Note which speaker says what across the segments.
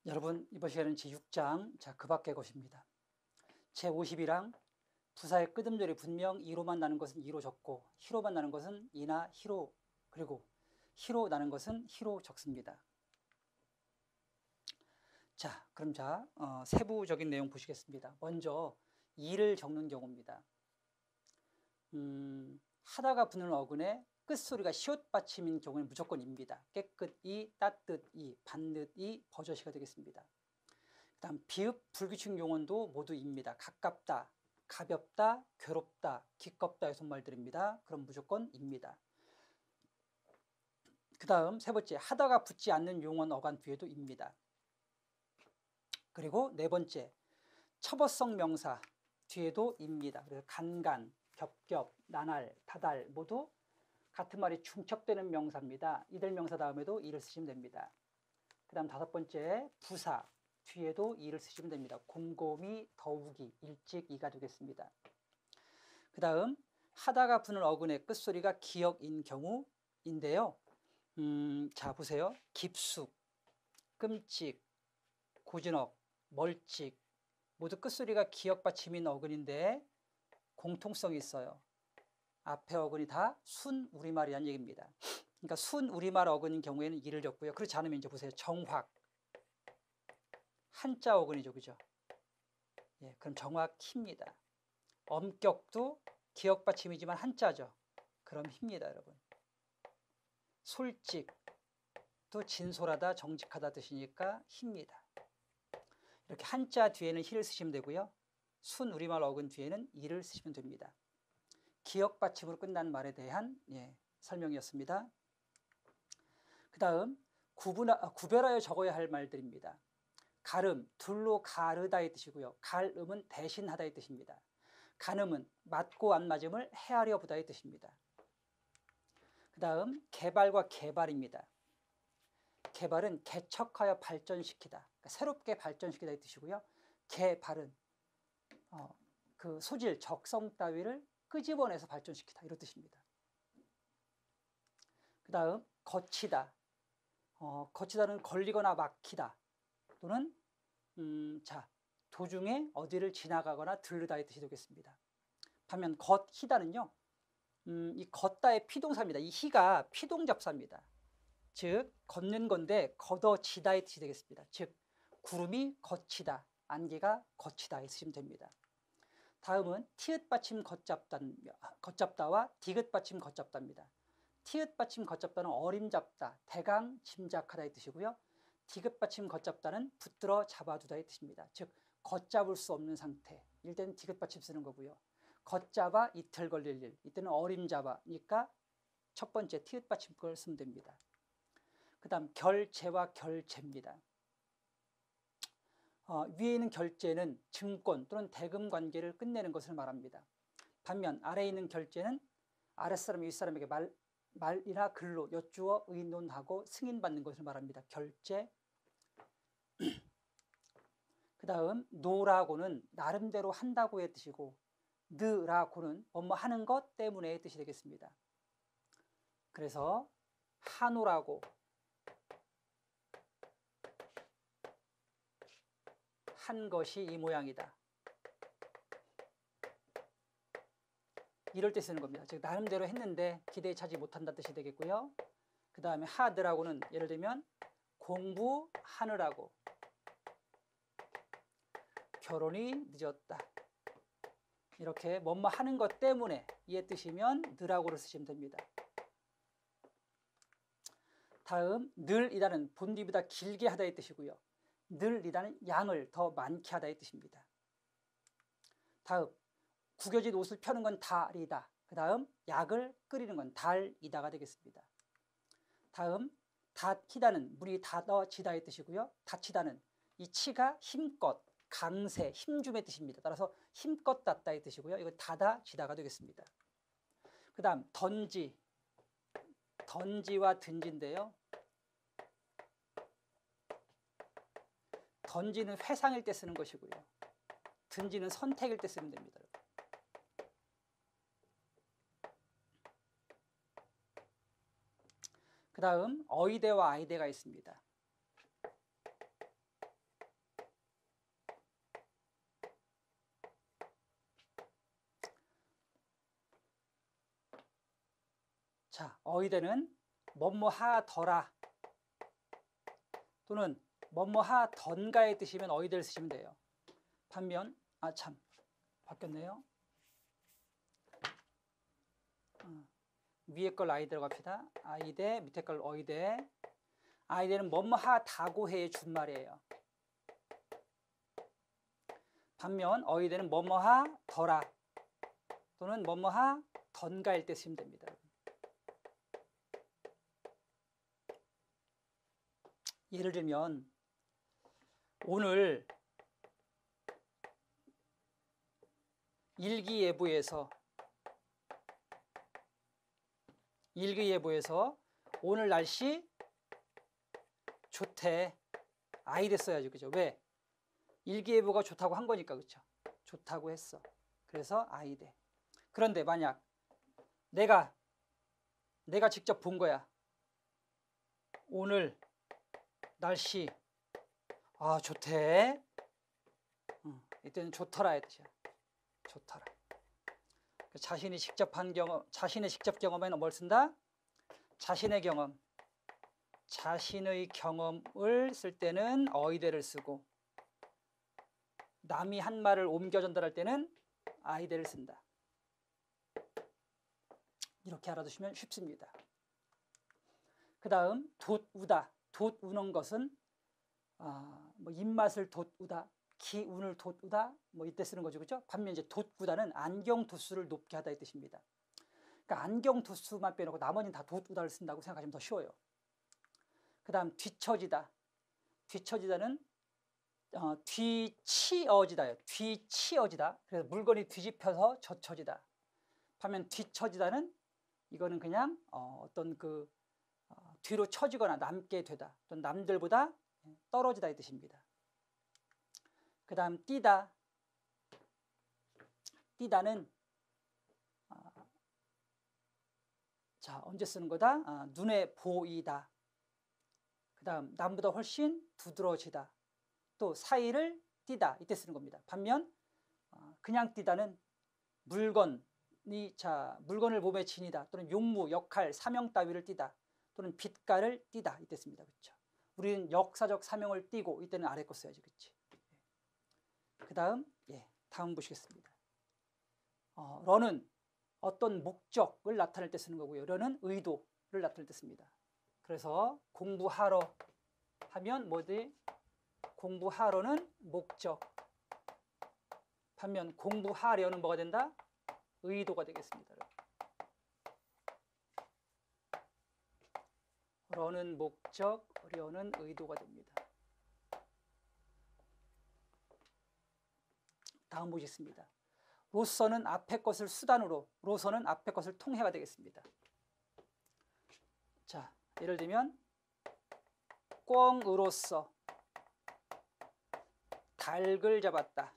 Speaker 1: 여러분, 이번 시간은 제6장, 자, 그 밖의 것입니다. 제52랑 부사의 끄듬절이 분명 이로만 나는 것은 이로 적고 히로만 나는 것은 이나 히로, 그리고 히로 나는 것은 히로 적습니다. 자, 그럼 세부적인 내용 보시겠습니다. 먼저 이를 적는 경우입니다. 하다가 붙는 어근에 끝소리가 시옷 받침인 경우는 무조건 입니다. 깨끗이, 따뜻이, 반듯이 버젓이가 되겠습니다. 그 다음 비읍, 불규칙 용언도 모두 입니다. 가깝다, 가볍다, 괴롭다, 기껍다의 손말들입니다. 그럼 무조건 입니다. 그 다음 세 번째, 하다가 붙지 않는 용언 어간 뒤에도 입니다. 그리고 네 번째, 첩어성 명사 뒤에도 입니다. 그래서 간간, 겹겹, 나날, 다달 모두 같은 말이 중첩되는 명사입니다. 이들 명사 다음에도 이를 쓰시면 됩니다. 그 다음 다섯 번째, 부사 뒤에도 이를 쓰시면 됩니다. 곰곰이, 더욱이, 일찍 이가 되겠습니다. 그 다음 하다가 붙는 어근의 끝소리가 기역인 경우인데요. 자, 보세요. 깊숙, 끔찍, 고즈넉, 멀찍 모두 끝소리가 기역 받침인 어근인데 공통성이 있어요. 앞에 어근이 다 순 우리말이라는 얘기입니다. 그러니까 순 우리말 어근인 경우에는 이를 적고요. 그렇지 않으면 이제 보세요. 정확, 한자 어근이죠, 그죠? 예, 그럼 정확히입니다. 엄격도 기역 받침이지만 한자죠. 그럼 힘니다, 여러분. 솔직, 또 진솔하다, 정직하다 뜻이니까 힘니다. 이렇게 한자 뒤에는 히를 쓰시면 되고요. 순 우리말 어근 뒤에는 이를 쓰시면 됩니다. 기역 받침으로 끝난 말에 대한 설명이었습니다. 그 다음 구별하여 적어야 할 말들입니다. 가름, 둘로 가르다의 뜻이고요. 갈음은 대신하다의 뜻입니다. 간음은 맞고 안 맞음을 헤아려 보다의 뜻입니다. 그 다음 개발과 개발입니다. 개발은 개척하여 발전시키다, 그러니까 새롭게 발전시키다의 뜻이고요. 개발은 그 소질, 적성 따위를 끄집어내서 발전시키다 이런 뜻입니다. 그 다음 거치다, 거치다는 걸리거나 막히다 또는 도중에 어디를 지나가거나 들르다의 뜻이 되겠습니다. 반면 걷히다는요, 이 걷다의 피동사입니다. 이 히가 피동접사입니다. 즉 걷는 건데 걷어지다의 뜻이 되겠습니다. 즉 구름이 거치다, 안개가 거치다 쓰시면 됩니다. 다음은 티읕 받침 걷잡다와 디귿 받침 걷잡다입니다. 티읕 받침 걷잡다는 어림잡다, 대강 짐작하다의 뜻이고요. 디귿 받침 걷잡다는 붙들어 잡아두다의 뜻입니다. 즉 걷잡을 수 없는 상태, 이럴 때는 디귿 받침 쓰는 거고요. 걷잡아 이틀 걸릴 일, 이때는 어림잡아니까 첫 번째 티읕 받침 걸 쓰면 됩니다. 그 다음 결제와 결제입니다. 위에 있는 결제는 증권 또는 대금 관계를 끝내는 것을 말합니다. 반면 아래에 있는 결제는 아랫사람이 윗사람에게 말이나 글로 여쭈어 의논하고 승인받는 것을 말합니다. 결제. 그 다음 노라고는 나름대로 한다고의 뜻이고 느라고는 하는 것 때문에의 뜻이 되겠습니다. 그래서 하노라고, 한 것이 이 모양이다, 이럴 때 쓰는 겁니다. 즉 나름대로 했는데 기대에 차지 못한다 뜻이 되겠고요. 그 다음에 하드라고는 예를 들면 공부하느라고, 결혼이 늦었다, 이렇게 하는 것 때문에 이의 뜻이면 느라고를 쓰시면 됩니다. 다음 늘이다는 본디보다 길게 하다의 뜻이고요. 늘이다는 양을 더 많게 하다의 뜻입니다. 다음 구겨진 옷을 펴는 건 달이다. 그 다음 약을 끓이는 건 달이다가 되겠습니다. 다음 닫히다는 문이 닫아지다의 뜻이고요. 닫히다는 이 치가 힘껏, 강세, 힘줌의 뜻입니다. 따라서 힘껏 닫다의 뜻이고요. 이거 닫아지다가 되겠습니다. 그 다음 던지와 든지인데요. 던지는 회상일 때 쓰는 것이고요. 든지는 선택일 때 쓰면 됩니다. 그 다음 어이대와 아이대가 있습니다. 자, 어휘대는 뭐뭐하더라 또는 뭐뭐하던가의 뜻이면 어휘대를 쓰시면 돼요. 반면 참 바뀌었네요. 위에 걸 아이대로 갑시다. 아이대, 밑에 걸 어휘대. 아이대는 뭐뭐하다고 해의 준말이에요. 반면 어휘대는 뭐뭐하더라 또는 뭐뭐하던가일 때 쓰시면 됩니다. 예를 들면 오늘 일기예보에서 오늘 날씨 좋대. 아이대 써야죠. 그죠? 왜? 일기예보가 좋다고 한 거니까. 그렇죠? 좋다고 했어. 그래서 아이대. 그런데 만약 내가 직접 본 거야. 오늘 날씨 좋대. 이때는 좋더라의 뜻이야. 좋더라. 자신의 직접 경험에는 뭘 쓴다? 자신의 경험을 쓸 때는 어휘대를 쓰고 남이 한 말을 옮겨 전달할 때는 아이대를 쓴다. 이렇게 알아두시면 쉽습니다. 그 다음 돛우다. 돛우는 것은 뭐 입맛을 돋우다, 기운을 돋우다, 뭐 이때 쓰는 거죠, 그렇죠? 반면 이제 돋우다는 안경 도수를 높게 하다 이 뜻입니다. 그러니까 안경 도수만 빼놓고 나머지는 다 돋우다를 쓴다고 생각하시면 더 쉬워요. 그 다음 뒤처지다. 뒤처지다는 뒤치어지다예요. 뒤치어지다. 그래서 물건이 뒤집혀서 젖혀지다. 반면 뒤처지다는 이거는 그냥 어떤 뒤로 처지거나 남게 되다 또는 남들보다 떨어지다 이 뜻입니다. 그 다음 띄다. 띄다는 자 언제 쓰는 거다? 눈에 보이다. 그 다음 남보다 훨씬 두드러지다. 또 사이를 띄다 이때 쓰는 겁니다. 반면 그냥 띄다는 물건을 몸에 지니다 또는 용무, 역할, 사명 따위를 띄다 또는 빛깔을 띄다 이때 씁니다. 그렇죠? 우리는 역사적 사명을 띄고 이때는 아래 거 써야지. 그렇지? 그 다음 다음 보시겠습니다. 러는 어떤 목적을 나타낼 때 쓰는 거고요. 러는 의도를 나타낼 때 씁니다. 그래서 공부하러 하면 뭐지? 공부하러는 목적. 반면 공부하려는 뭐가 된다? 의도가 되겠습니다. 러는 목적, 려는 의도가 됩니다. 다음 보겠습니다. 로서는 앞에 것을 수단으로, 로서는 앞에 것을 통해가 되겠습니다. 자, 예를 들면 꿩으로서 닭을 잡았다.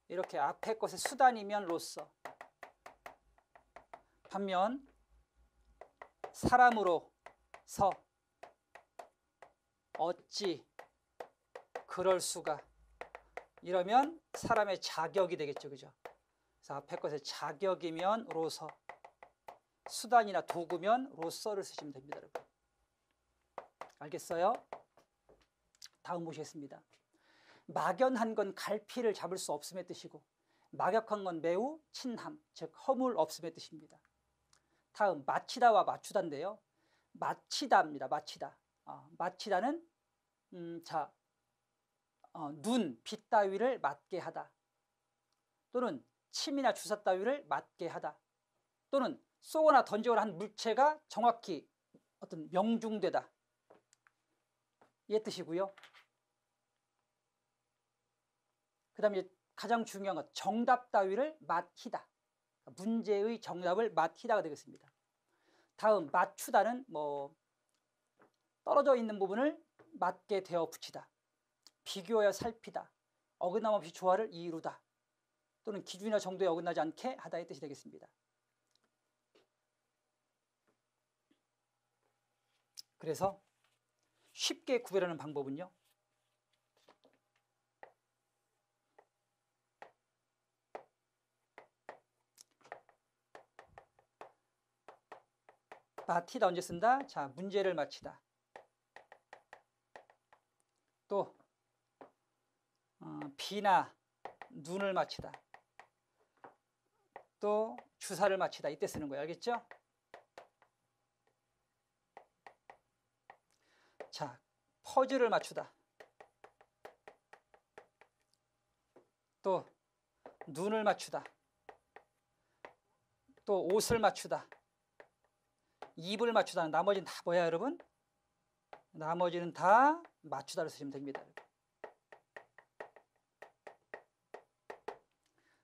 Speaker 1: 이렇게 앞에 것의 수단이면 로서. 반면 사람으로서 어찌 그럴 수가 이러면 사람의 자격이 되겠죠. 그죠? 그래서 앞에 것의 자격이면 로서, 수단이나 도구면 로서를 쓰시면 됩니다. 여러분. 알겠어요? 다음 보시겠습니다. 막연한 건 갈피를 잡을 수 없음의 뜻이고 막역한 건 매우 친함, 즉 허물 없음의 뜻입니다. 다음 마치다와 맞추다인데요. 마치다입니다. 마치다. 마치다는 눈, 빛 따위를 맞게 하다 또는 침이나 주사 따위를 맞게 하다 또는 쏘거나 던지거나 한 물체가 정확히 어떤 명중되다 이 뜻이고요. 그 다음에 가장 중요한 건 정답 따위를 맞히다. 문제의 정답을 맞히다가 되겠습니다. 다음 맞추다는 떨어져 있는 부분을 맞게 되어 붙이다. 비교하여 살피다. 어긋남없이 조화를 이루다. 또는 기준이나 정도에 어긋나지 않게 하다의 뜻이 되겠습니다. 그래서 쉽게 구별하는 방법은요. 밭이다 언제 쓴다? 자, 문제를 마치다. 또 비나 눈을 마치다. 또 주사를 마치다. 이때 쓰는 거예요. 알겠죠? 자, 퍼즐을 맞추다. 또 눈을 맞추다. 또 옷을 맞추다. 입을 맞추다. 나머지는 다 뭐야, 여러분? 나머지는 다 맞추다를 쓰시면 됩니다.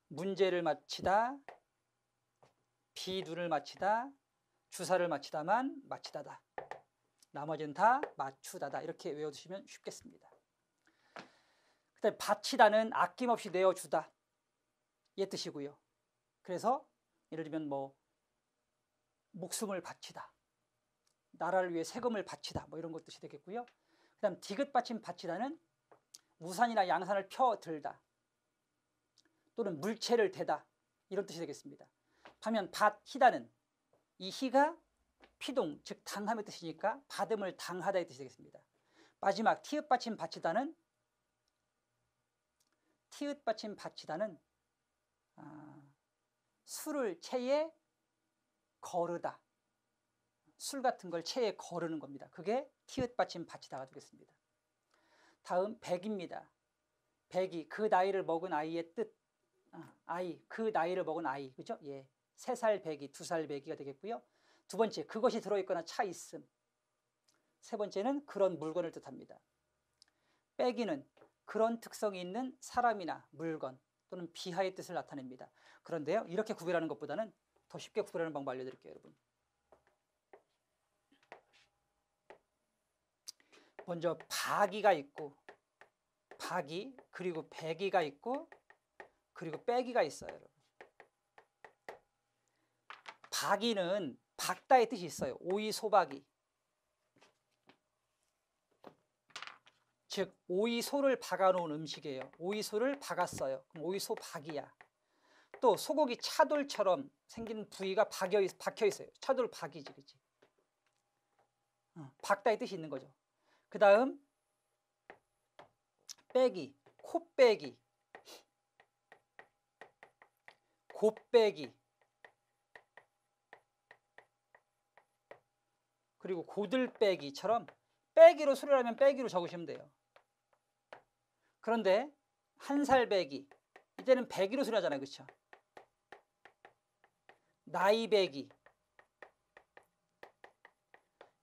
Speaker 1: 문제를 맞히다, 비눈을 맞히다, 주사를 맞히다만 맞히다다. 나머지는 다 맞추다다. 이렇게 외워두시면 쉽겠습니다. 그 다음에 바치다는 아낌없이 내어주다. 이 뜻이고요. 그래서 예를 들면 뭐 목숨을 바치다, 나라를 위해 세금을 바치다, 뭐 이런 것 뜻이 되겠고요. 그 다음 디귿 받침 바치다는 우산이나 양산을 펴 들다 또는 물체를 대다, 이런 뜻이 되겠습니다. 반면 받히다는 이 희가 피동, 즉 당함의 뜻이니까 받음을 당하다의 뜻이 되겠습니다. 마지막 티읕 받침 바치다는 술을 체에 거르다. 술 같은 걸 체에 거르는 겁니다. 그게 티읕 받침 바치다가 되겠습니다. 다음 백입니다. 백이 그 나이를 먹은 아이의 뜻. 아이, 그 나이를 먹은 아이, 그죠? 예, 3살 백이, 2살 백이가 되겠고요. 두 번째, 그것이 들어있거나 차 있음. 세 번째는 그런 물건을 뜻합니다. 빼기는 그런 특성이 있는 사람이나 물건 또는 비하의 뜻을 나타냅니다. 그런데요, 이렇게 구별하는 것보다는 더 쉽게 구별하는 방법 알려드릴게요, 여러분. 먼저 박이가 있고, 박이, 그리고 배기가 있고, 그리고 빼기가 있어요, 여러분. 박이는 박다의 뜻이 있어요. 오이소박이. 즉 오이소를 박아놓은 음식이에요. 오이소를 박았어요. 그럼 오이소박이야. 또 소고기 차돌처럼 생긴 부위가 박혀 있어요. 차돌 박이지, 그렇지? 박다의 뜻이 있는 거죠. 그 다음 빼기, 코빼기, 곱빼기, 그리고 고들빼기처럼 빼기로 수를 하면 빼기로 적으시면 돼요. 그런데 한살빼기, 이때는 빼기로 수하잖아요, 그렇죠? 나이빼기,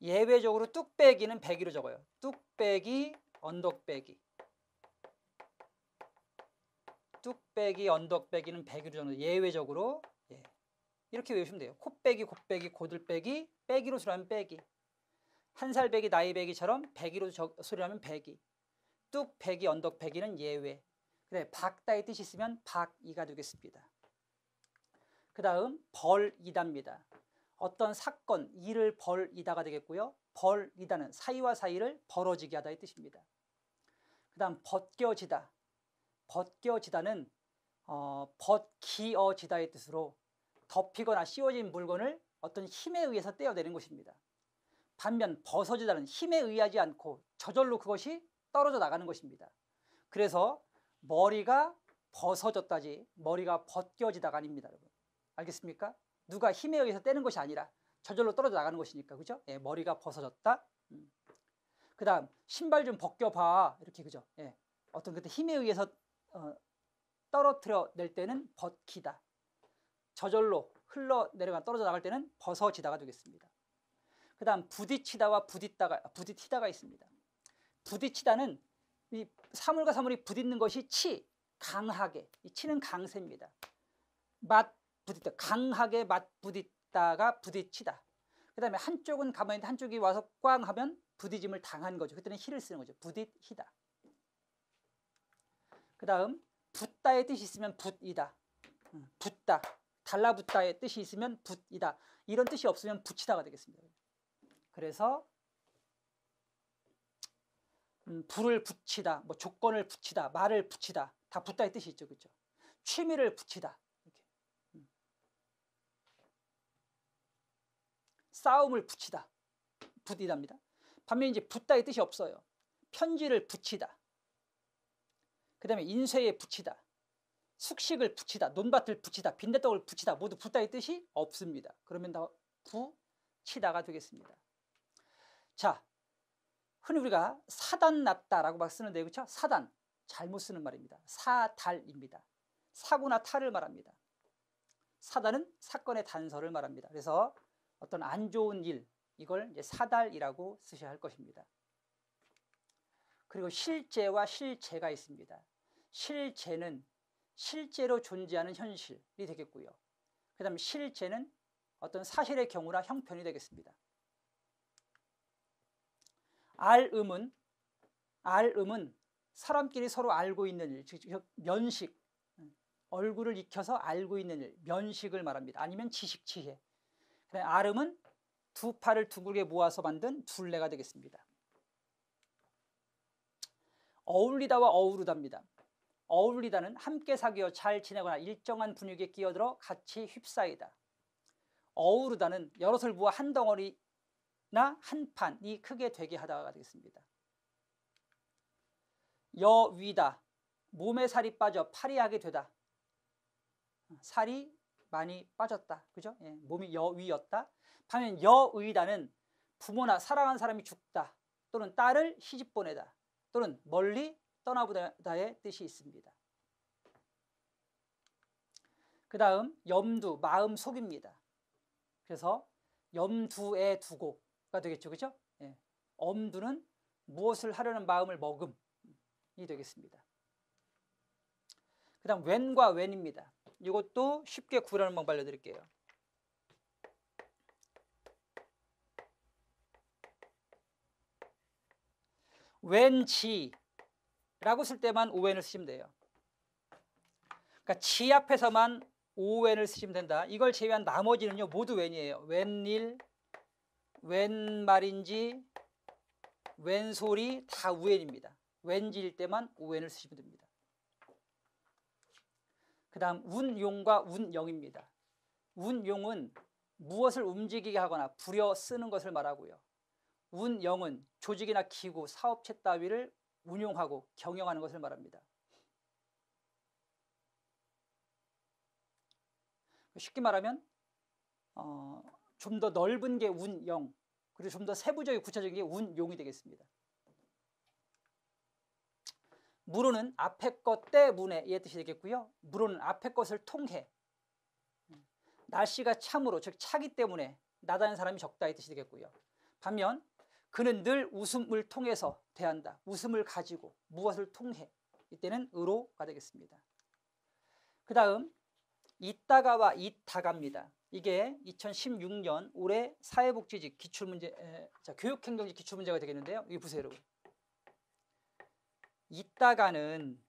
Speaker 1: 예외적으로 뚝빼기는 빼기로 적어요. 뚝빼기, 언덕빼기. 뚝빼기, 언덕빼기는 빼기로 적는 예외적으로. 예. 이렇게 외우시면 돼요. 코빼기, 곱빼기, 고들빼기, 빼기로 수하면 빼기. 한살빼기, 나이빼기처럼 빼기로 수하면 빼기. 뚝빼기, 언덕빼기는 예외. 그래, 박다의 뜻이 있으면 박이가 되겠습니다. 그 다음 벌이다입니다. 어떤 사건, 일을 벌이다가 되겠고요. 벌이다는 사이와 사이를 벌어지게 하다의 뜻입니다. 그 다음 벗겨지다. 벗겨지다는 벗기어지다의 뜻으로 덮이거나 씌워진 물건을 어떤 힘에 의해서 떼어내는 것입니다. 반면 벗어지다는 힘에 의하지 않고 저절로 그것이 떨어져 나가는 것입니다. 그래서 머리가 벗어졌다지 머리가 벗겨지다가 아닙니다, 여러분. 알겠습니까? 누가 힘에 의해서 떼는 것이 아니라 저절로 떨어져 나가는 것이니까, 그죠? 예, 머리가 벗어졌다. 그 다음 신발 좀 벗겨봐, 이렇게, 그죠? 예, 어떤 그때 힘에 의해서 떨어뜨려 낼 때는 벗기다. 저절로 흘러내려가 떨어져 나갈 때는 벗어지다가 되겠습니다. 그 다음 부딪히다와 부딪히다가 있습니다. 부딪히다는 이 사물과 사물이 부딪는 것이 강하게, 이 치는 강세입니다. 부딪다, 강하게 맞부딪다가 부딪히다. 그 다음에 한쪽은 가만히 있는데 한쪽이 와서 꽝 하면 부딪힘을 당한 거죠. 그때는 히를 쓰는 거죠. 부딪히다. 그 다음 붙다의 뜻이 있으면 붙이다. 붙다, 달라붙다의 뜻이 있으면 붙이다. 이런 뜻이 없으면 붙이다가 되겠습니다. 그래서 불을 붙이다, 뭐 조건을 붙이다, 말을 붙이다, 다 붙다의 뜻이 있죠, 그렇죠? 취미를 붙이다, 이렇게. 싸움을 붙이다, 붙이답니다. 반면 이제 붙다의 뜻이 없어요. 편지를 붙이다, 그 다음에 인쇄에 붙이다, 숙식을 붙이다, 논밭을 붙이다, 빈대떡을 붙이다, 모두 붙다의 뜻이 없습니다. 그러면 다 붙이다가 되겠습니다. 자, 흔히 우리가 사단 났다라고 막 쓰는데, 그렇죠? 사단, 잘못 쓰는 말입니다. 사달입니다. 사고나 탈을 말합니다. 사단은 사건의 단서를 말합니다. 그래서 어떤 안 좋은 일, 이걸 이제 사달이라고 쓰셔야 할 것입니다. 그리고 실제와 실제가 있습니다. 실제는 실제로 존재하는 현실이 되겠고요. 그 다음에 실제는 어떤 사실의 경우나 형편이 되겠습니다. 알음은 사람끼리 서로 알고 있는 일, 즉 면식, 얼굴을 익혀서 알고 있는 일, 면식을 말합니다. 아니면 지식, 지혜. 알음은 두 팔을 둥글게 모아서 만든 둘레가 되겠습니다. 어울리다와 어우르다입니다. 어울리다는 함께 사귀어 잘 지내거나 일정한 분위기에 끼어들어 같이 휩싸이다. 어우르다는 여럿을 모아 한 덩어리나 한 판이 크게 되게 하다가 되겠습니다. 여위다, 몸에 살이 빠져 파리하게 되다. 살이 많이 빠졌다, 그죠? 예, 몸이 여위였다. 반면 여의다는 부모나 사랑하는 사람이 죽다, 또는 딸을 시집 보내다, 또는 멀리 떠나보다의 뜻이 있습니다. 그 다음 염두, 마음 속입니다. 그래서 염두에 두고가 되겠죠, 그죠? 예. 엄두는 무엇을 하려는 마음을 먹음이 되겠습니다. 그 다음 웬과 웬입니다. 이것도 쉽게 구분하는 방법 알려드릴게요. 웬지라고 쓸 때만 오웬을 쓰시면 돼요. 그러니까 지 앞에서만 오웬을 쓰시면 된다. 이걸 제외한 나머지는요 모두 웬이에요. 웬일, 웬 말인지, 웬 소리 다 우웬입니다. 웬지일 때만 오웬을 쓰시면 됩니다. 그 다음 운용과 운영입니다. 운용은 무엇을 움직이게 하거나 부려 쓰는 것을 말하고요. 운영은 조직이나 기구, 사업체 따위를 운용하고 경영하는 것을 말합니다. 쉽게 말하면 좀 더 넓은 게 운영, 그리고 좀 더 세부적이고 구체적인 게 운용이 되겠습니다. 무로는 앞에 것 때문에 이 뜻이 되겠고요. 무로는 앞에 것을 통해, 날씨가 참으로, 즉 차기 때문에 나다는 사람이 적다 이 뜻이 되겠고요. 반면 그는 늘 웃음을 통해서 대한다. 웃음을 가지고 무엇을 통해, 이때는 의로가 되겠습니다. 그 다음 이따가와 이다가입니다. 이게 2016년 올해 사회복지직 기출문제, 교육행정직 기출문제가 되겠는데요. 여기 보세요, 여러분. 이따가는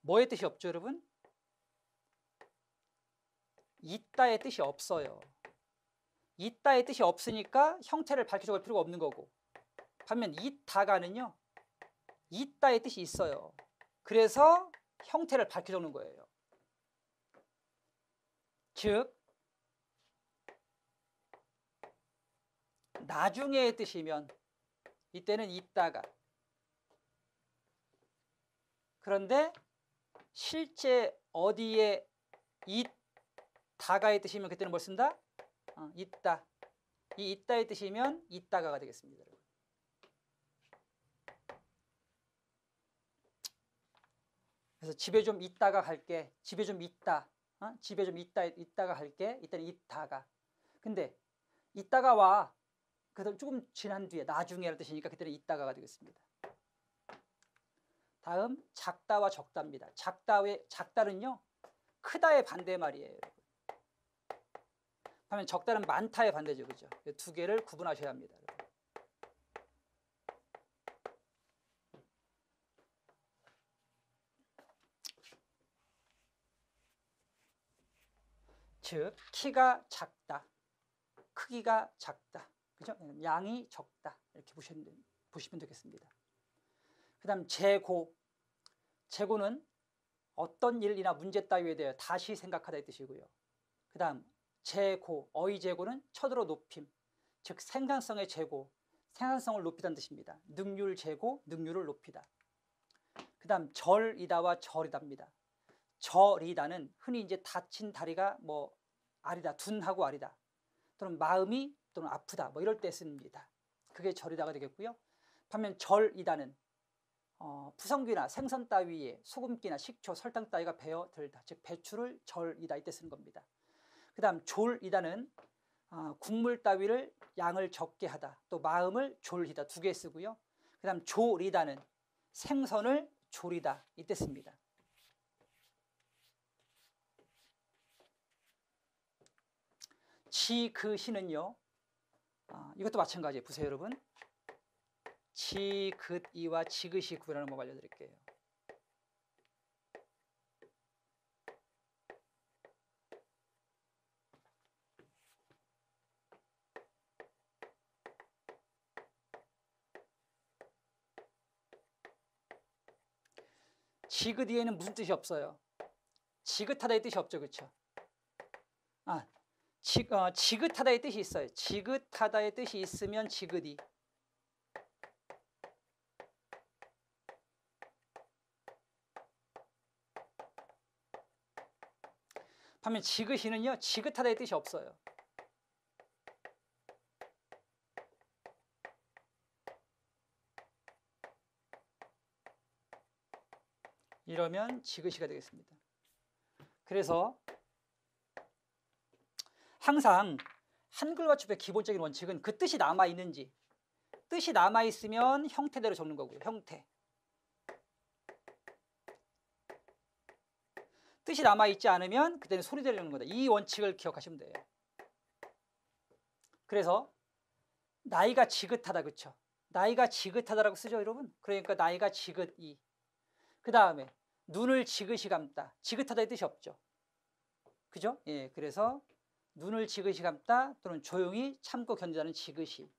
Speaker 1: 뭐의 뜻이 없죠, 여러분? 있다의 뜻이 없어요. 있다의 뜻이 없으니까 형태를 밝혀 적을 필요가 없는 거고, 반면 이다가는요 있다의 뜻이 있어요. 그래서 형태를 밝혀 적는 거예요. 즉 나중에의 뜻이면 이때는 있다가, 그런데 실제 어디에 있다가의 뜻이면 그때는 뭘 쓴다? 있다. 이 있다의 뜻이면 있다가가 되겠습니다. 그래서 집에 좀 있다가 갈게, 집에 좀 있다, 집에 좀 있다가 갈게, 이때는 있다가. 근데 있다가 와, 그래서 조금 지난 뒤에 나중에라는 뜻이니까 그때는 있다가가 되겠습니다. 다음 작다와 적다입니다. 작다는요 크다의 반대 말이에요. 반면 적다는 많다의 반대죠, 그죠? 두 개를 구분하셔야 합니다. 즉 키가 작다, 크기가 작다, 그죠? 양이 적다, 이렇게 보시면 되겠습니다. 그 다음 재고는 어떤 일이나 문제 따위에 대해 다시 생각하다 이 뜻이고요. 그 다음 재고, 어휘재고는 처들어 높임, 즉 생산성의 재고, 생산성을 높이다는 뜻입니다. 능률 재고, 능률을 높이다. 그 다음 절이다와 절이다입니다. 절이다는 흔히 이제 다친 다리가 뭐 아리다, 둔하고 아리다, 또는 마음이 또는 아프다, 뭐 이럴 때 씁니다. 그게 절이다가 되겠고요. 반면 절이다는 푸성귀나 생선 따위에 소금기나 식초, 설탕 따위가 배어들다, 즉 배추를 절이다 이때 쓰는 겁니다. 그 다음 졸이다는 국물 따위를 양을 적게 하다, 또 마음을 졸이다 두 개 쓰고요. 그 다음 조리다는 생선을 조리다 이때 씁니다. 지그시는요, 이것도 마찬가지예요. 보세요 여러분. 지긋이와 지그시 구별하는 법 알려드릴게요. 지긋이에는 무슨 뜻이 없어요? 지긋하다의 뜻이 없죠, 그렇죠? 지긋하다의 뜻이 있어요. 지긋하다의 뜻이 있으면 지긋이. 반면 지그시는요, 지긋하다의 뜻이 없어요. 이러면 지그시가 되겠습니다. 그래서 항상 한글 맞춤의 기본적인 원칙은 그 뜻이 남아있는지, 뜻이 남아있으면 형태대로 적는 거고요. 형태. 뜻이 남아있지 않으면 그때는 소리대로 적는 거다. 이 원칙을 기억하시면 돼요. 그래서 나이가 지긋하다, 그렇죠? 나이가 지긋하다라고 쓰죠, 여러분? 그러니까 나이가 지긋이. 그 다음에 눈을 지그시 감다. 지긋하다의 뜻이 없죠. 그죠? 예, 그래서 눈을 지그시 감다 또는 조용히 참고 견디다는 지그시.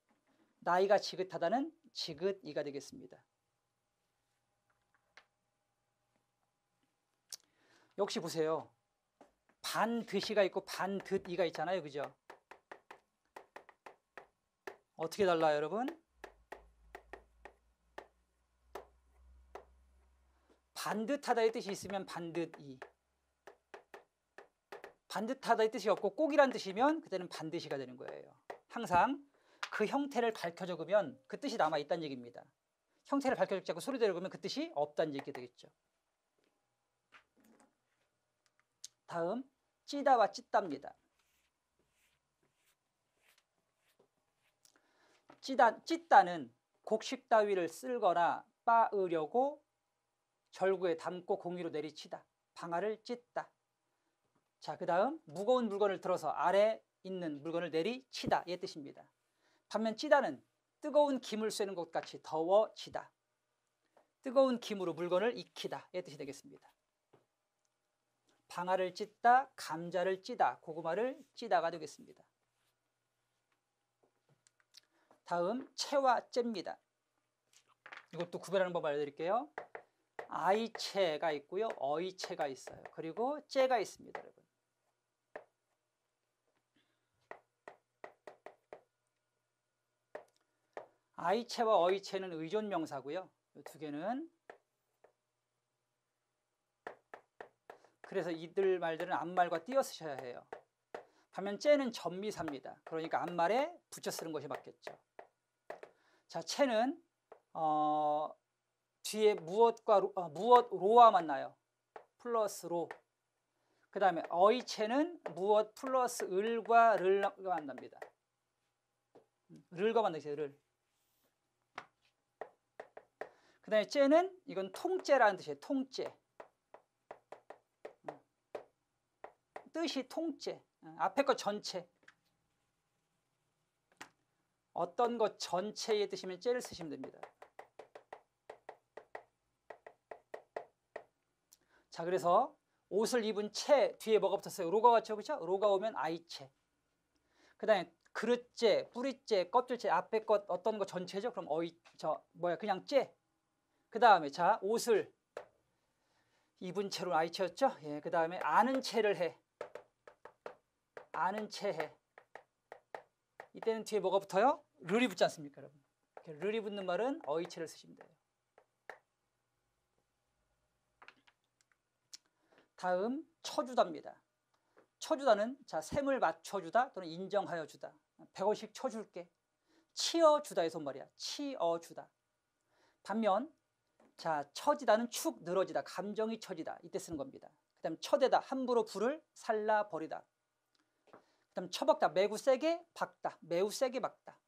Speaker 1: 나이가 지긋하다는 지긋이가 되겠습니다. 역시 보세요. 반드시가 있고 반드이가 있잖아요. 그죠? 어떻게 달라요, 여러분? 반듯하다의 뜻이 있으면 반듯이, 반듯하다의 뜻이 없고 꼭이란 뜻이면 그때는 반드시가 되는 거예요. 항상 그 형태를 밝혀 적으면 그 뜻이 남아있다는 얘기입니다. 형태를 밝혀 적지 않고 소리대로 적으면 그 뜻이 없다는 얘기가 되겠죠. 다음 찌다와 찢다입니다. 찢다는 곡식 따위를 쓸거나 빻으려고 절구에 담고 공유로 내리치다. 방아를 찢다. 자, 그 다음 무거운 물건을 들어서 아래 있는 물건을 내리치다 이 뜻입니다. 반면 찌다는 뜨거운 김을 쐬는 것 같이 더워지다. 뜨거운 김으로 물건을 익히다 이 뜻이 되겠습니다. 방아를 찢다, 감자를 찌다, 고구마를 찌다가 되겠습니다. 다음 채와 째입니다. 이것도 구별하는 법 알려드릴게요. 아이채가 있고요, 어이채가 있어요. 그리고 째가 있습니다, 여러분. 아이채와 어이채는 의존명사고요. 이 두 개는, 그래서 이들 말들은 앞말과 띄어 쓰셔야 해요. 반면 째는 전미사입니다. 그러니까 앞말에 붙여 쓰는 것이 맞겠죠. 자, 채는 뒤에 무엇로와 만나요. 플러스 로. 그 다음에 어이채는 무엇 플러스 을과 를가 만납니다. 를과 만나죠. 를. 그 다음에 째는 이건 통째라는 뜻이에요. 통째. 뜻이 통째. 앞에 것 전체. 어떤 것 전체의 뜻이면 째를 쓰시면 됩니다. 자, 그래서 옷을 입은 채 뒤에 뭐가 붙었어요? 로가 왔죠, 그렇죠? 로가 오면 아이채. 그 다음에 그릇째, 뿌리째, 껍질째, 앞에 것 어떤 거 전체죠? 그럼 그냥 째. 그 다음에 자, 옷을 입은 채로 아이채였죠? 예, 그 다음에 아는 채를 해. 아는 체해. 이때는 뒤에 뭐가 붙어요? 르이 붙지 않습니까, 여러분? 르이 붙는 말은 어휘체를 쓰시면 돼요. 다음 쳐주다입니다. 쳐주다는 자 셈을 맞춰주다 또는 인정하여 주다. 100원씩 쳐줄게. 치어주다에서 온 말이야. 치어주다. 반면 자 처지다는 축 늘어지다. 감정이 처지다. 이때 쓰는 겁니다. 그 다음 쳐대다. 함부로 불을 살라버리다. 그 다음 쳐박다. 매우 세게 박다. 매우 세게 박다.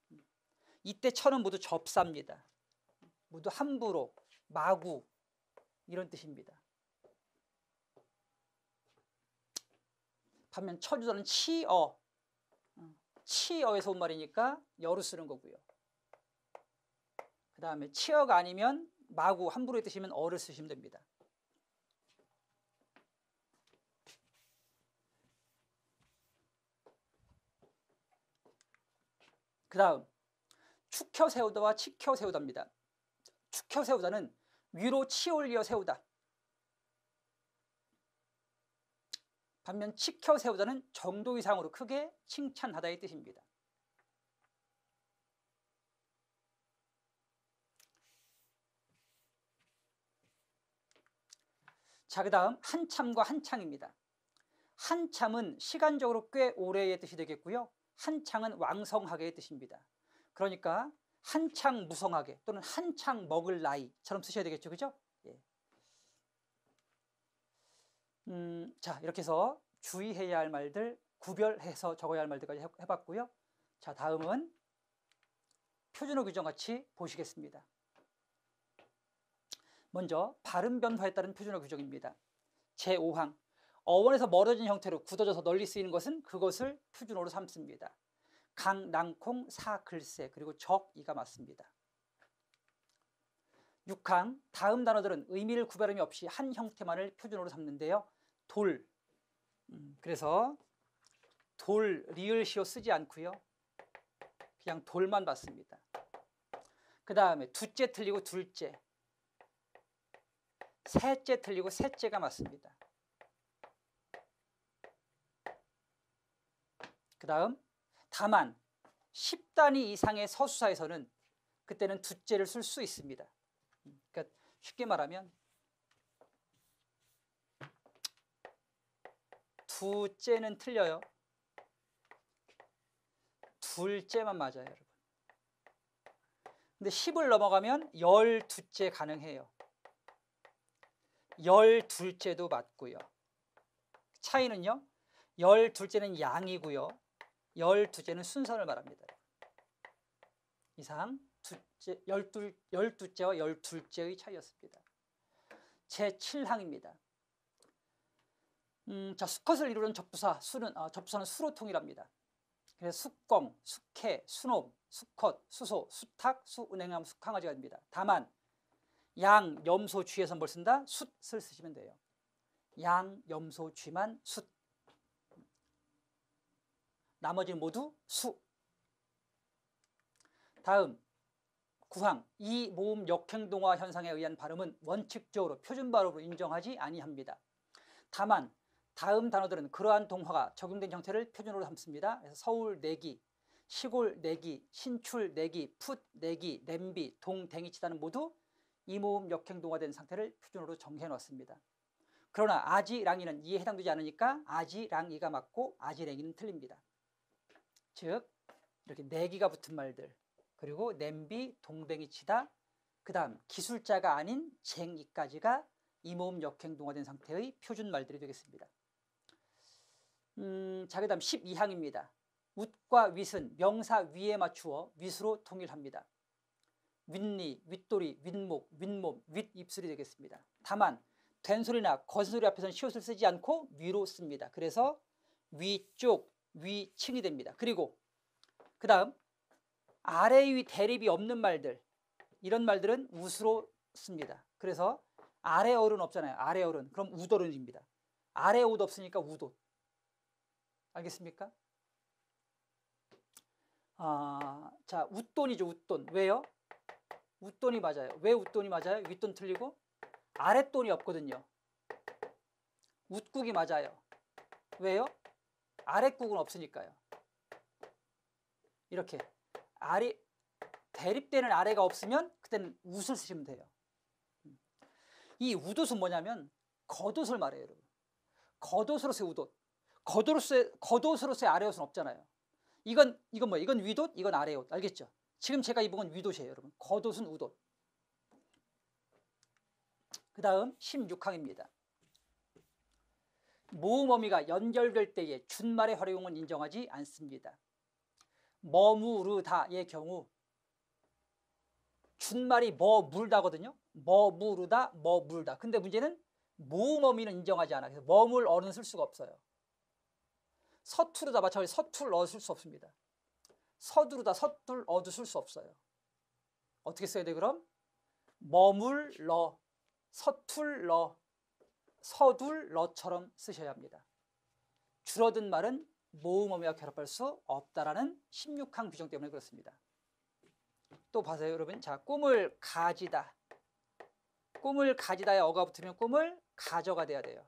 Speaker 1: 이때 쳐는 모두 접사입니다. 모두 함부로 마구 이런 뜻입니다. 반면 쳐주다는 치어. 치어에서 온 말이니까 여로 쓰는 거고요. 그 다음에 치어가 아니면 마구 함부로 뜨시면 어를 쓰시면 됩니다. 그 다음 축혀 세우다와 치켜 세우다입니다. 축혀 세우다는 위로 치올려 세우다. 반면 치켜 세우다는 정도 이상으로 크게 칭찬하다의 뜻입니다. 자, 그 다음 한참과 한창입니다. 한참은 시간적으로 꽤 오래의 뜻이 되겠고요. 한창은 왕성하게의 뜻입니다. 그러니까 한창 무성하게 또는 한창 먹을 나이처럼 쓰셔야 되겠죠. 그죠? 예. 자, 이렇게 해서 주의해야 할 말들, 구별해서 적어야 할 말들까지 해봤고요. 자, 다음은 표준어 규정 같이 보시겠습니다. 먼저 발음 변화에 따른 표준어 규정입니다. 제5항 어원에서 멀어진 형태로 굳어져서 널리 쓰이는 것은 그것을 표준어로 삼습니다. 강, 낭, 콩, 사, 글쎄 그리고 적, 이가 맞습니다. 6항 다음 단어들은 의미를 구별함이 없이 한 형태만을 표준어로 삼는데요. 돌, 그래서 돌, 리을, 시오 쓰지 않고요. 그냥 돌만 받습니다. 그 다음에 두째 틀리고 둘째, 셋째 틀리고 셋째가 맞습니다. 그 다음 다만 10단위 이상의 서수사에서는 그때는 두째를 쓸 수 있습니다. 그러니까 쉽게 말하면 두째는 틀려요. 둘째만 맞아요, 여러분. 근데 10을 넘어가면 12째 가능해요. 12째도 맞고요. 차이는요. 12째는 양이고요. 12째는 순서를 말합니다. 이상 12째와 12째의 차이였습니다. 제7항입니다. 자, 수컷을 이루는 접두사, 접두사는 수로 통일합니다. 그래서 숙공, 숙해, 수놈, 수컷, 수소, 수탉, 수은행나무, 수강아지가 됩니다. 다만 양, 염소, 쥐에서 뭘 쓴다? 숫을 쓰시면 돼요. 양, 염소, 쥐만 숫. 나머지는 모두 수. 다음 9항 이 모음 역행동화 현상에 의한 발음은 원칙적으로 표준 발음으로 인정하지 아니합니다. 다만 다음 단어들은 그러한 동화가 적용된 형태를 표준어로 삼습니다. 그래서 서울 내기, 시골 내기, 신출 내기, 풋 내기, 냄비, 동, 댕이치다는 모두 이 모음 역행동화된 상태를 표준어로 정해 놓았습니다. 그러나 아지, 랑이는 이에 해당되지 않으니까 아지, 랑이가 맞고 아지, 랑이는 틀립니다. 즉 이렇게 내기가 붙은 말들, 그리고 냄비, 동댕이치다, 그 다음 기술자가 아닌 쟁이까지가 이 모음 역행동화된 상태의 표준 말들이 되겠습니다. 자, 그 다음 12항입니다. 웃과 윗은 명사 위에 맞추어 윗으로 통일합니다. 윗니, 윗도리, 윗목, 윗몸, 윗입술이 되겠습니다. 다만 된소리나 거짓소리 앞에서는 시옷을 쓰지 않고 위로 씁니다. 그래서 위쪽, 위층이 됩니다. 그리고 그 다음 아래 위 대립이 없는 말들, 이런 말들은 웃으로 씁니다. 그래서 아래 어른 없잖아요. 아래 어른, 그럼 웃어른입니다. 아래 옷 없으니까 웃옷. 알겠습니까? 자, 웃돈이죠. 웃돈. 왜요? 웃돈이 맞아요. 왜 웃돈이 맞아요? 윗돈 틀리고 아랫돈이 없거든요. 웃국이 맞아요. 왜요? 아랫국은 없으니까요. 이렇게 아래 대립되는 아래가 없으면 그때는 웃을 쓰시면 돼요. 이 웃옷은 뭐냐면 겉옷을 말해요, 여러분. 겉옷으로서의 웃옷. 겉옷으로서의 아래옷은 없잖아요. 이건 뭐예요? 이건 윗옷, 이건 아래옷. 알겠죠? 지금 제가 입은 건 윗옷이에요, 여러분. 겉옷은 웃옷. 그 다음 16항입니다. 모음어미가 연결될 때의 준말의 활용은 인정하지 않습니다. 머무르다의 경우 준말이 머물다거든요. 머무르다, 머물다. 근데 문제는 모음어미는 인정하지 않아. 그래서 머물 어는 쓸 수가 없어요. 서투르다 마찬가지 서툴 어 쓸 수 없습니다. 서두르다, 서툴 어도 쓸 수 없어요. 어떻게 써야 돼 그럼? 머물러, 서툴러, 서둘러처럼 쓰셔야 합니다. 줄어든 말은 모음어미와 결합할 수 없다라는 16항 규정 때문에 그렇습니다. 또 봐세요, 여러분. 자, 꿈을 가지다. 꿈을 가지다에 어가 붙으면 꿈을 가져가 돼야 돼요.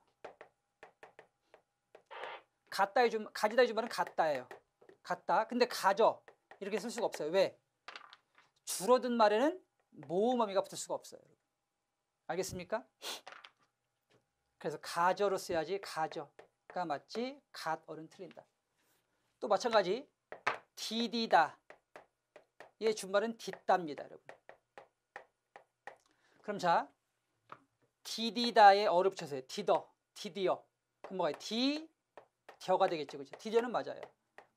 Speaker 1: 가지다 해준 말은 갖다예요. 갖다. 근데 가져 이렇게 쓸 수가 없어요. 왜? 줄어든 말에는 모음어미가 붙을 수가 없어요. 알겠습니까? 그래서 가져로 써야지 가져가 맞지 갓어는 틀린다. 또 마찬가지 디디다. 얘 준말은 딛답니다, 여러분. 그럼 자 디디다에 어를 붙여서요. 디더, 디디어. 그럼 뭐가 디뎌가 되겠죠, 그렇죠? 디뎌는 맞아요.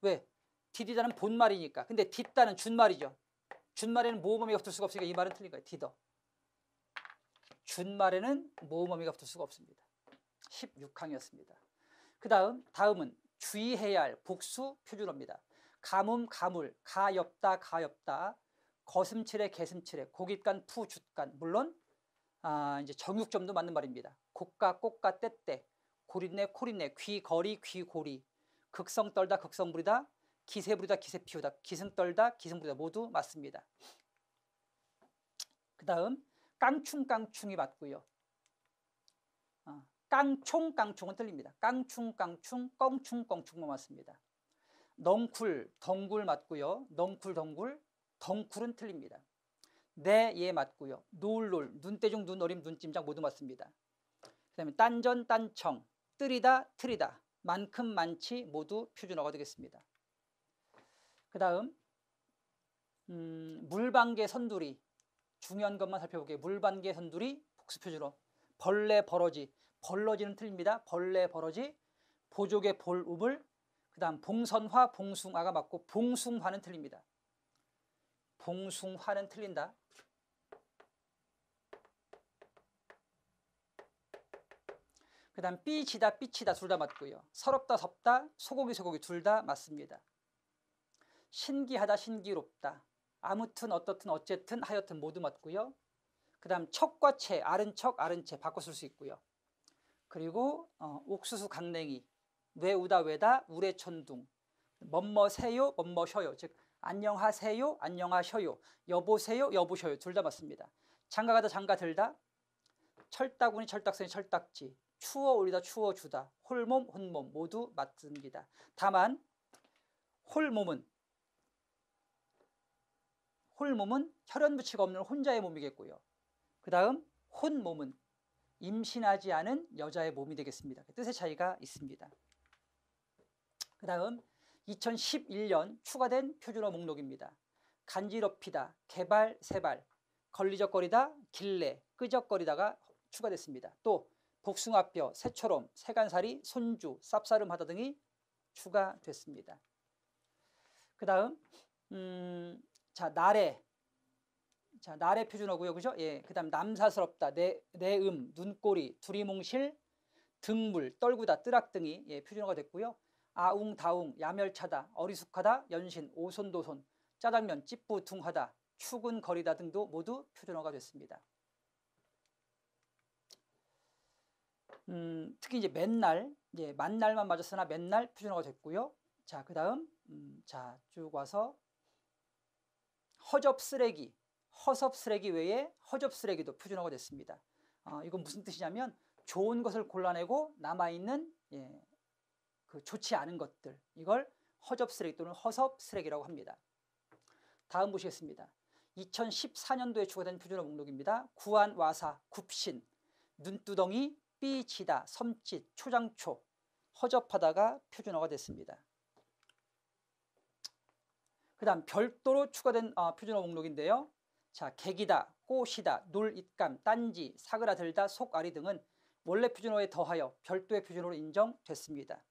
Speaker 1: 왜? 디디다는 본말이니까. 근데 딛다는 준말이죠. 준말에는 모음어미가 붙을 수가 없으니까 이 말은 틀린 거예요. 디더. 준말에는 모음어미가 붙을 수가 없습니다. 16항이었습니다. 다음은 주의해야 할 복수 표준어입니다. 가뭄, 가물, 가엽다, 가엽다, 거슴칠해, 개슴칠해, 고깃간, 푸, 죗간. 물론 이제 정육점도 맞는 말입니다. 고가, 꽃가, 때때, 고린내, 코린내, 귀거리, 귀고리, 극성 떨다, 극성 부리다, 기세 부리다, 기세 피우다, 기승 떨다, 기승 부리다 모두 맞습니다. 그 다음 깡충, 깡충이 맞고요. 깡총, 깡총은 틀립니다. 깡충, 깡충, 껑충, 껑충만 맞습니다. 넝쿨, 덩굴 맞고요. 넝쿨, 덩굴, 덩쿨은 틀립니다. 네, 예 맞고요. 노을, 눈대중, 눈어림, 눈찜장 모두 맞습니다. 그 다음에 딴전, 딴청, 뜨리다, 트리다, 만큼, 많지 모두 표준어가 되겠습니다. 그 다음 물방개, 선두리 중요한 것만 살펴볼게요. 물방개, 선두리 복수 표준어. 벌레, 버러지, 벌러지는 틀립니다. 벌레, 버러지, 보조개, 볼우물, 그 다음 봉선화, 봉숭아가 맞고 봉숭화는 틀립니다. 봉숭화는 틀린다. 그 다음 삐지다, 삐치다 둘 다 맞고요. 서럽다, 섭다, 소고기, 소고기 둘 다 맞습니다. 신기하다, 신기롭다, 아무튼, 어떻든, 어쨌든, 하여튼 모두 맞고요. 그 다음 척과 채, 아른 척, 아른 채 바꿔 쓸 수 있고요. 그리고 옥수수, 강냉이, 외우다, 외다, 우레천둥, 멋머세요, 멋머셔요. 즉 안녕하세요, 안녕하셔요, 여보세요, 여보셔요 둘 다 맞습니다. 장가가다, 장가들다, 철다구니, 철딱서니, 철딱지, 추워올리다, 추워주다, 홀몸, 혼몸 모두 맞습니다. 다만 홀몸은 혈연부치가 없는 혼자의 몸이겠고요. 그 다음 혼몸은 임신하지 않은 여자의 몸이 되겠습니다. 뜻의 차이가 있습니다. 그 다음 2011년 추가된 표준어 목록입니다. 간지럽히다, 개발, 세발, 걸리적거리다, 길래, 끄적거리다가 추가됐습니다. 또 복숭아뼈, 새초롬, 새간살이, 손주, 쌉싸름하다 등이 추가됐습니다. 그 다음 나래, 나래 표준어고요, 그죠? 예, 그 다음 남사스럽다, 내음, 눈꼬리, 두리뭉실, 등물, 떨구다, 뜨락 등이 표준어가 됐고요. 아웅, 다웅, 야멸차다, 어리숙하다, 연신, 오손도손, 짜장면, 찌뿌둥하다, 추근거리다 등도 모두 표준어가 됐습니다. 특히 이제 맨날, 만날만 맞았으나 맨날 표준어가 됐고요. 자, 그 다음 쭉 와서 허접쓰레기, 허섭쓰레기 외에 허접쓰레기도 표준어가 됐습니다. 이건 무슨 뜻이냐면 좋은 것을 골라내고 남아있는 그 좋지 않은 것들, 이걸 허접 쓰레기 또는 허섭 쓰레기라고 합니다. 다음 보시겠습니다. 2014년도에 추가된 표준어 목록입니다. 구안, 와사, 굽신, 눈두덩이, 삐지다, 섬짓, 초장초, 허접하다가 표준어가 됐습니다. 그 다음 별도로 추가된 표준어 목록인데요. 자, 객이다, 꽃이다, 놀, 입감, 딴지, 사그라들다, 속앓이 등은 원래 표준어에 더하여 별도의 표준어로 인정됐습니다.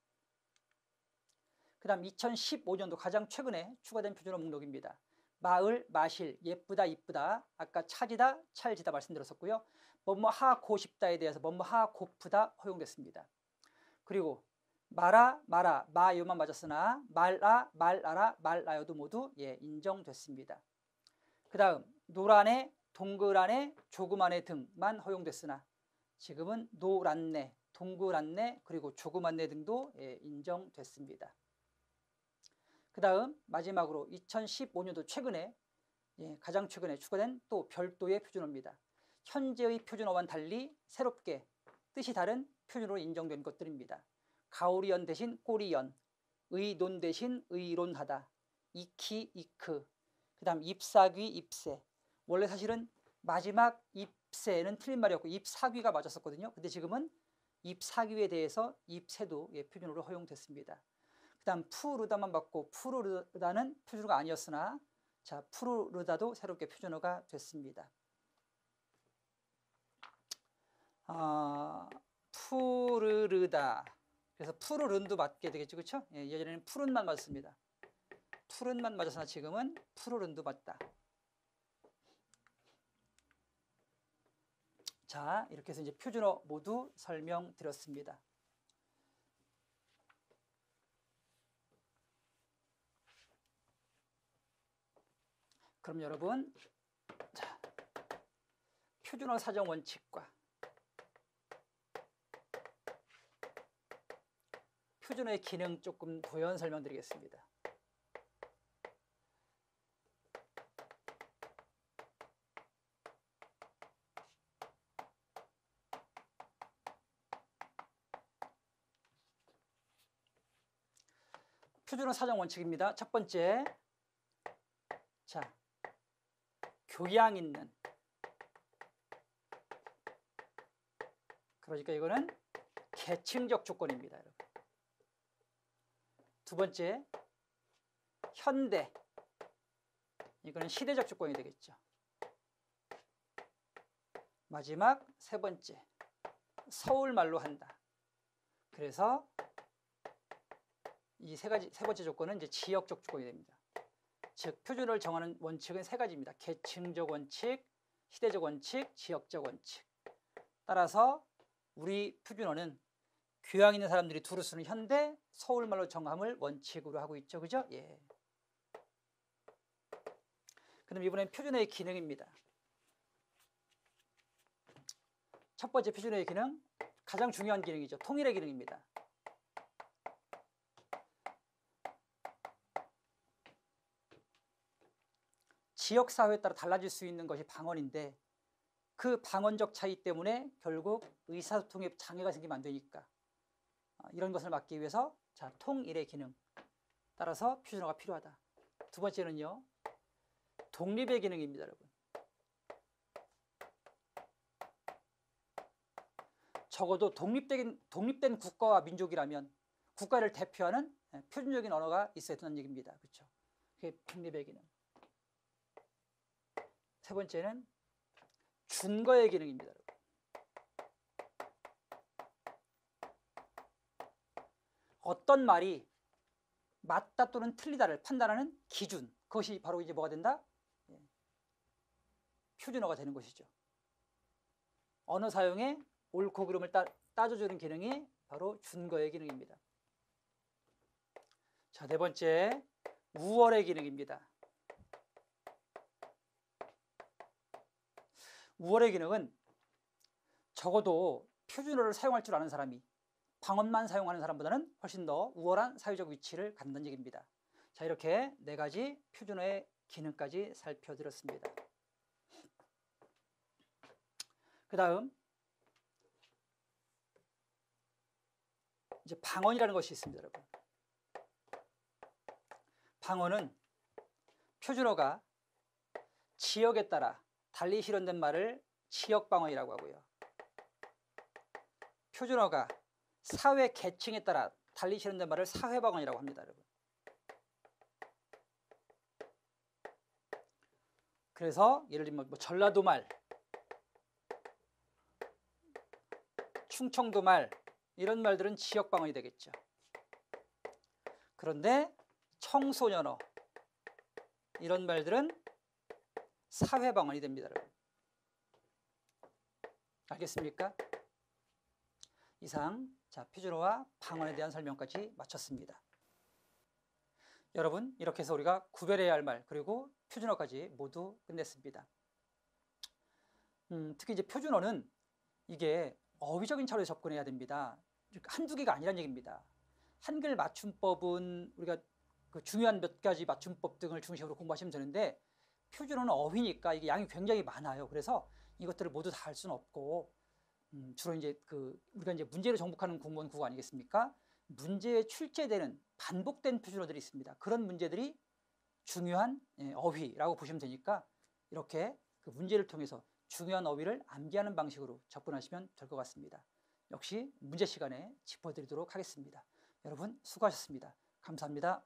Speaker 1: 그 다음 2015년도 가장 최근에 추가된 표준어 목록입니다. 마을, 마실, 예쁘다, 이쁘다, 아까 차지다, 찰지다 말씀드렸었고요. 뭐뭐 하고 싶다에 대해서 뭐뭐 하고프다 허용됐습니다. 그리고 마라, 마라, 마요만 맞았으나 말아, 말아라, 말아요도 모두 인정됐습니다. 그 다음 노란애, 동그란애, 조그만애 등만 허용됐으나 지금은 노란내, 동그란내, 그리고 조그만내 등도 인정됐습니다. 그 다음 마지막으로 2015년도 최근에 가장 최근에 추가된 또 별도의 표준어입니다. 현재의 표준어와는 달리 새롭게 뜻이 다른 표준어로 인정된 것들입니다. 가오리연 대신 꼬리연, 의논 대신 의론하다, 이키, 이크, 그 다음 잎사귀, 잎새. 원래 사실은 마지막 잎새는 틀린 말이었고 잎사귀가 맞았었거든요. 근데 지금은 잎사귀에 대해서 잎새도 표준어로 허용됐습니다. 그 다음 푸르다만 받고 푸르르다는 표준어가 아니었으나 자, 푸르르다도 새롭게 표준어가 됐습니다. 푸르르다. 그래서 푸르른도 맞게 되겠죠, 그렇죠? 예전에는 푸른만 맞았습니다. 푸른만 맞았으나 지금은 푸르른도 맞다. 자, 이렇게 해서 이제 표준어 모두 설명드렸습니다. 그럼 여러분, 자, 표준어 사정 원칙과 표준어의 기능 조금 부연 설명드리겠습니다. 표준어 사정 원칙입니다. 첫 번째, 자, 교양 있는. 그러니까 이거는 계층적 조건입니다, 여러분. 두 번째, 현대. 이거는 시대적 조건이 되겠죠. 마지막 세 번째, 서울말로 한다. 그래서 이 세 번째 조건은 이제 지역적 조건이 됩니다. 즉 표준어를 정하는 원칙은 세 가지입니다. 계층적 원칙, 시대적 원칙, 지역적 원칙. 따라서 우리 표준어는 교양 있는 사람들이 두루 쓰는 현대, 서울말로 정함을 원칙으로 하고 있죠. 그죠? 예. 그럼 이번엔 표준어의 기능입니다. 첫 번째 표준어의 기능, 가장 중요한 기능이죠. 통일의 기능입니다. 지역사회에 따라 달라질 수 있는 것이 방언인데 그 방언적 차이 때문에 결국 의사소통에 장애가 생기면 안 되니까 이런 것을 막기 위해서 자, 통일의 기능. 따라서 표준어가 필요하다. 두 번째는요. 독립의 기능입니다, 여러분. 적어도 독립된 국가와 민족이라면 국가를 대표하는 표준적인 언어가 있어야 된다는 얘기입니다. 그렇죠? 그게 독립의 기능. 세 번째는 준거의 기능입니다, 여러분. 어떤 말이 맞다 또는 틀리다를 판단하는 기준. 그것이 바로 이제 뭐가 된다? 표준어가 되는 것이죠. 언어 사용에 옳고 그름을 따져주는 기능이 바로 준거의 기능입니다. 자, 네 번째, 우월의 기능입니다. 우월의 기능은 적어도 표준어를 사용할 줄 아는 사람이 방언만 사용하는 사람보다는 훨씬 더 우월한 사회적 위치를 갖는다는 얘기입니다. 자, 이렇게 네 가지 표준어의 기능까지 살펴드렸습니다. 그 다음 이제 방언이라는 것이 있습니다, 여러분. 방언은 표준어가 지역에 따라 달리 실현된 말을 지역방언이라고 하고요. 표준어가 사회 계층에 따라 달리 실현된 말을 사회방언이라고 합니다, 여러분. 그래서 예를 들면 뭐 전라도 말, 충청도 말 이런 말들은 지역방언이 되겠죠. 그런데 청소년어 이런 말들은 사회방언이 됩니다, 여러분. 알겠습니까? 이상 표준어와 방언에 대한 설명까지 마쳤습니다. 여러분, 이렇게 해서 우리가 구별해야 할 말 그리고 표준어까지 모두 끝냈습니다. 특히 이제 표준어는 이게 어휘적인 차원에서 접근해야 됩니다. 한두 개가 아니란 얘기입니다. 한글 맞춤법은 우리가 그 중요한 몇 가지 맞춤법 등을 중심으로 공부하시면 되는데, 표준어는 어휘니까 이게 양이 굉장히 많아요. 그래서 이것들을 모두 다 할 수는 없고, 주로 이제 우리가 이제 문제를 정복하는 공무원 국어 아니겠습니까? 문제에 출제되는 반복된 표준어들이 있습니다. 그런 문제들이 중요한 어휘라고 보시면 되니까, 이렇게 그 문제를 통해서 중요한 어휘를 암기하는 방식으로 접근하시면 될 것 같습니다. 역시 문제 시간에 짚어드리도록 하겠습니다. 여러분 수고하셨습니다. 감사합니다.